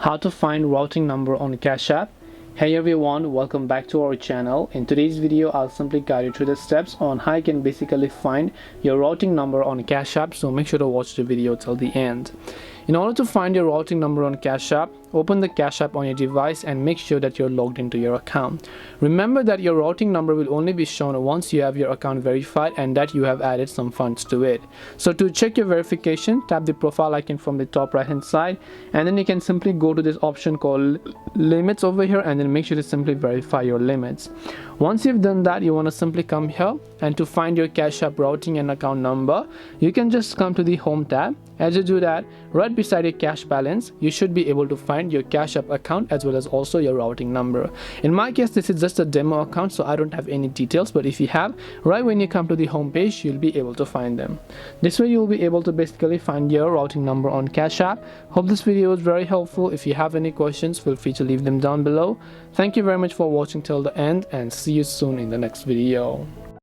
How to find routing number on Cash App. Hey everyone, welcome back to our channel. In today's video I'll simply guide you through the steps on how you can basically find your routing number on Cash App, so make sure to watch the video till the end. In order to find your routing number on Cash App, open the Cash App on your device and make sure that you're logged into your account. Remember that your routing number will only be shown once you have your account verified and that you have added some funds to it. So to check your verification, tap the profile icon from the top right hand side, and then you can simply go to this option called limits over here, and then make sure to simply verify your limits. Once you've done that, you want to simply come here, and to find your Cash App routing and account number, you can just come to the home tab. As you do that, right beside your cash balance, you should be able to find your Cash App account as well as also your routing number. In my case, this is just a demo account, so I don't have any details, but if you have, right when you come to the home page, you'll be able to find them. This way you'll be able to basically find your routing number on Cash App. Hope this video was very helpful. If you have any questions, feel free to leave them down below. Thank you very much for watching till the end, and see you soon in the next video.